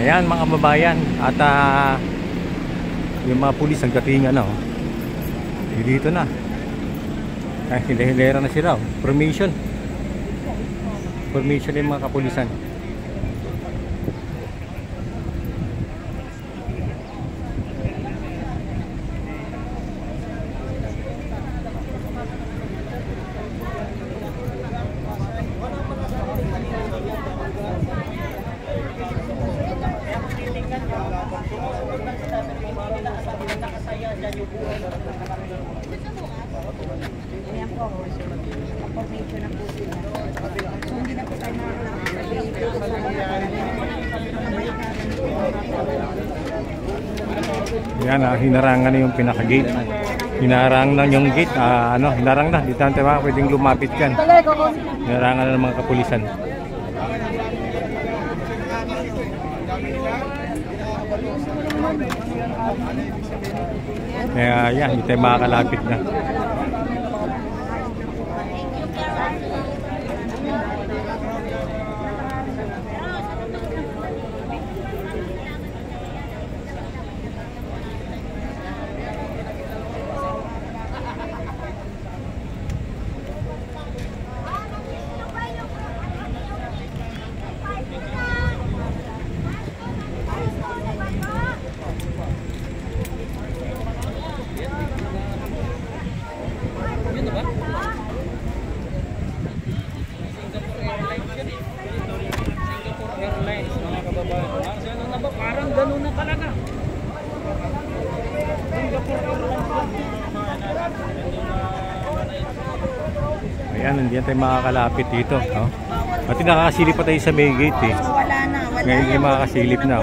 Ayan mga kababayan. At yung mga pulis ang datingan na dito na. Ay, hilera na sila. Formation yung mga kapulisan. Ayan po, formation na po sila. So hindi na po tayo yan, hinarangan na yung pinaka-gate. Hinarang na yung gate. Hinarang na. Dito natin pwedeng lumapit yan. Hinarangan na ng mga kapulisan. Kaya yan, hindi tayo makakalapit na. Parang gano'n na talaga. Ayan, hindi tayo makakalapit dito. At nakakasilip pa tayo sa may gate eh. wala na. Ngayon hindi makakasilip na.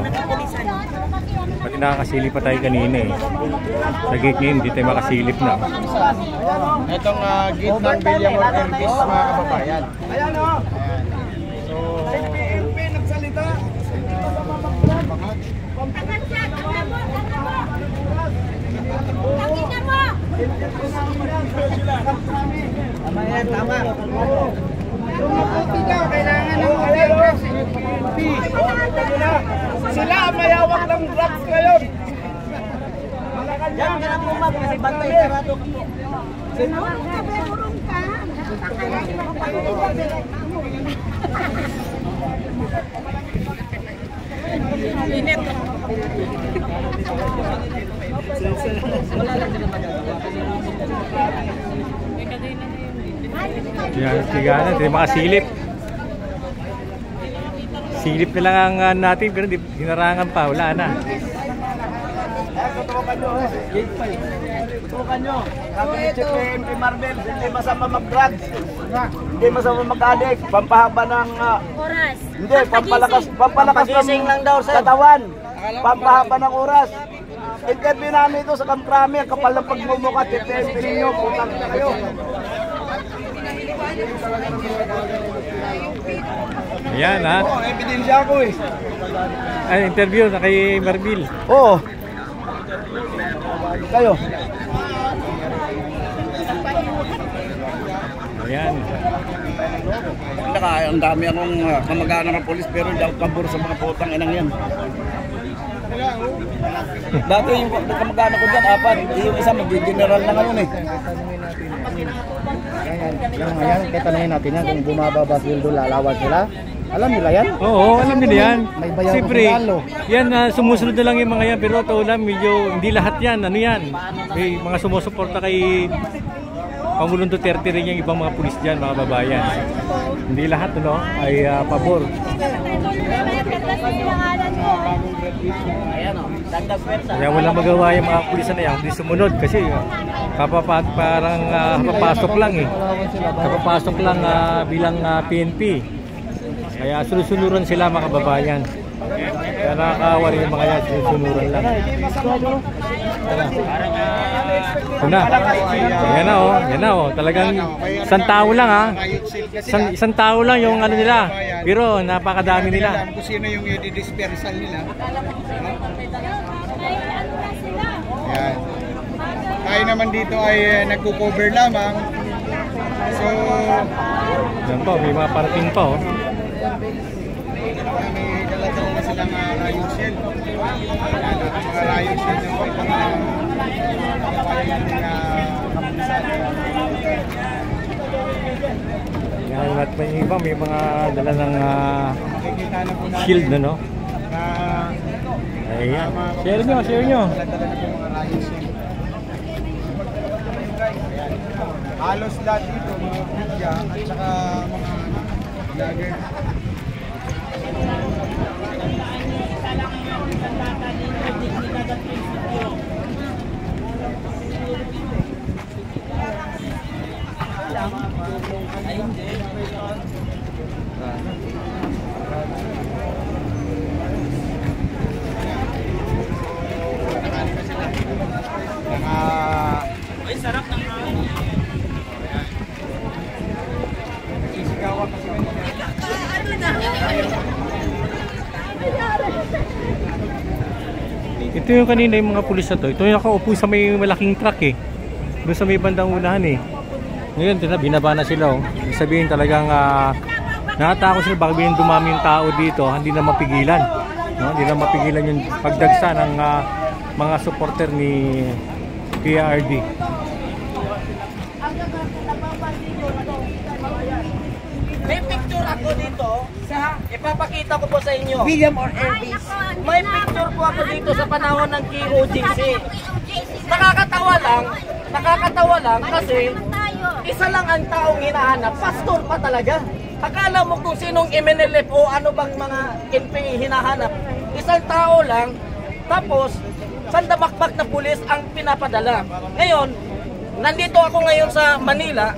Pati nakakasilip pa tayo kanina eh. Sa gate ngayon hindi tayo makasilip na. Itong gate ng Villamor Airbase mga kababayan. Ayan o. So, PNP nagsalita. Tama yan, tama. Kailangan ng sila ang mayawak ng drugs ngayon. Yan ka na po ma'am, kasi bantay sarado ka po. Init. Yan, tigana, hindi makasilip. Silip na lang ang natin, pero hinarangan pa, wala na. Tutukan nyo, tutukan nyo. Sabi ni Chief PNP Marvel, hindi masama mag-drugs. Hindi masama mag-addict. Pampahaba ng oras. hindi, pampalakas ng lang daw, katawan. Pampahaba ng oras. Interview namin ito sa Kamkrami, ang kapal ng pagmumukha, Chief PNP ninyo, putang na kayo. Ayan ha. Ebidensya ako eh. Ay, interview na kay Marbil. Oo. Kayo. Ayan. Ang dami akong kamag-anak ng polis pero hindi ako pabor sa mga putang inang yan. Dati yung kamag-anak ko dyan, apat. Yung isa mag-general na ngayon eh. Yan, kaya tanongin natin yan kung bumababa sweldo, lalawan sila. Alam nila yan? Oo, alam nila yan. May bayaw Siyempre, ko regalo. yan sumusunod na lang yung mga yan. Pero taulan, medyo hindi lahat yan. Ano yan? May mga sumusuporta kay Pangulong Duterte rin yung ibang mga pulis dyan, mga babayan. Hindi lahat ay pabor. Kaya walang magawa yung mga pulisan na yan. Hindi sumunod kasi parang kapapasok lang eh. Kapapasok lang bilang PNP. Kaya sunusunuran sila mga kababayan. Kaya nakakawa rin yung mga yan, sunusunuran lang. Ito na. Yan na yan na talagang isang tao lang isang tao lang yung ano nila. Pero napakadami nila. Kung sino yung i-dispersal nila. Yan. Tayo naman dito ay nagko-cover lamang. So, yan po, may mga parating pa may dala-dala na sila walang riot shield. Mga riot shield na po itong kababayan nating kapulisan. Yan, at may iba, may mga dala ng Makikita na po natin shield na, no? na Ayan. Share nyo, share nyo. dala-dala na po mga riot shield. Halos lahat dito, mga media at saka mga vlogger. Ay, sarap ng sisigawan kasi Ito yung kanina yung mga pulis na to. Ito yung nakaupo sa may malaking truck eh. Doon sa may bandang unahan eh. Ngayon, binaba na sila oh. Ibig sabihin talagang nakatakot sila baka bilang dumami yung tao dito, hindi na mapigilan. No? Hindi na mapigilan yung pagdagsa ng mga supporter ni PRD. May picture ako dito. Ipapakita ko po sa inyo. William or Elvis. May picture po ako dito sa panahon ng KOJC. Nakakatawa lang kasi isa lang ang taong hinahanap. Pastor pa talaga. Akala mo kung sinong MNLF o ano bang mga NPA hinahanap. Isang tao lang. Tapos, sandamakbak na pulis ang pinapadala. Ngayon, nandito ako ngayon sa Manila.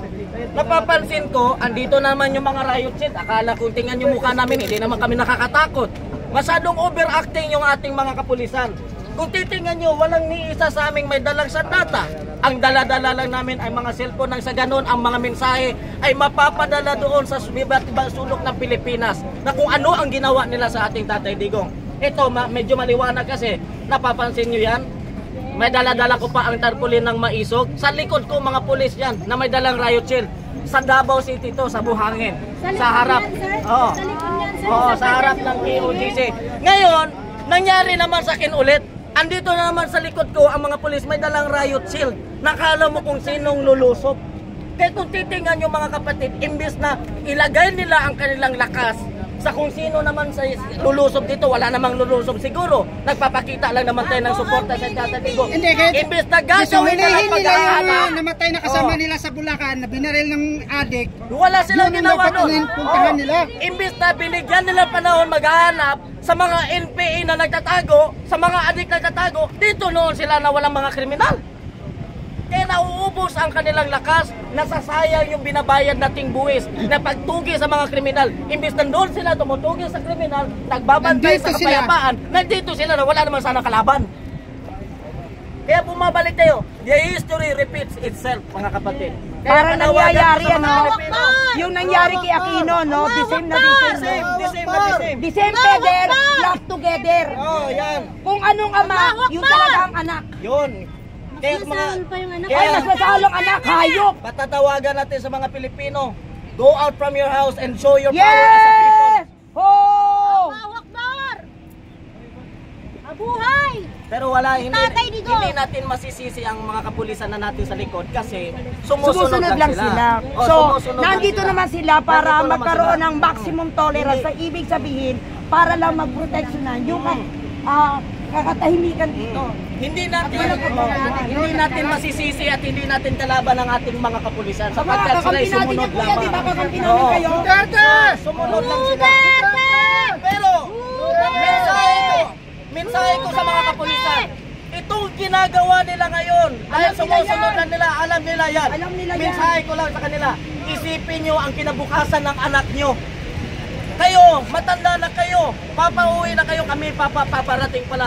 Napapansin ko, andito naman yung mga riot shield. Akala kung tingnan yung mukha namin, hindi naman kami nakakatakot. Masyadong overacting yung ating mga kapulisan. Kung titingnan nyo, walang ni isa sa aming may dalang sandata. Ang dala-dala lang namin ay mga cellphone nang sa ganon, ang mga mensahe ay mapapadala doon sa iba't ibang sulok ng Pilipinas na kung ano ang ginawa nila sa ating Tatay Digong. Ito, medyo maliwanag kasi, napapansin nyo yan? May dala-dala ko pa ang tarpaulin ng maisog. Sa likod ko mga pulis yan na may dalang riot shield. Sa Davao City to, sa Buhangin. Sa harap. Sa harap ng KOJC. Ngayon, nangyari naman sa akin ulit. Andito na naman sa likod ko ang mga pulis may dalang riot shield. Nakala mo kung sinong lulusob. Kaya kung titingnan nyo mga kapatid, imbis na ilagay nila ang kanilang lakas sa kung sino naman sa lulusob dito, wala namang lulusob siguro. Nagpapakita lang naman tayo ng suporta sa Tatay Digong. Hindi, kahit imbes na gagawin nila ang paghahanap. Namatay na kasama nila sa Bulacan, na binaril ng adik. Wala silang Yun ang ginawa dapat nun. puntahan nila. Imbes na binigyan nila panahon maghahanap sa mga NPA na nagtatago, sa mga adik na nagtatago, dito noon sila na walang mga kriminal. Kaya nauubos ang kanilang lakas, nasasayang yung binabayad nating buwis na pagtugi sa mga kriminal. Imbis na doon sila tumutugi sa kriminal, nagbabantay sa kapayapaan, nandito sila na wala naman sana kalaban. Kaya bumabalik tayo, the history repeats itself, mga kapatid. Para nangyayari ano, yung nangyari kay Aquino, no? The same na the same. The same together, love together. Oh, yan. Kung anong ama, yun talaga ang anak. Yun. Kaya Ay, mas masalong anak, hayop. patatawagan natin sa mga Pilipino, go out from your house and show your power as a people. Yes! Ho! Mabuhay! Pero wala, hindi natin masisisi ang mga kapulisan na natin sa likod kasi sumusunod lang sila. So, Sumusunod lang nandito sila. naman sila para Nandito naman magkaroon sila. ng maximum tolerance. Sa ibig sabihin, para lang magproteksyonan yung kakatahimikan dito. Hindi natin masisisi at hindi natin kalaban ang ating mga kapulisan sapagkat sila ay sumunod lamang. Di ba kakampi namin kayo? Sumunod lang sila. Pero mensahe ko sa mga kapulisan, itong ginagawa nila ngayon, dahil sumusunod na nila, alam nila yan. Mensahe ko lang sa kanila, isipin nyo ang kinabukasan ng anak nyo. Kayo, matanda na kayo, papauwi na kayo, kami paparating pa lang.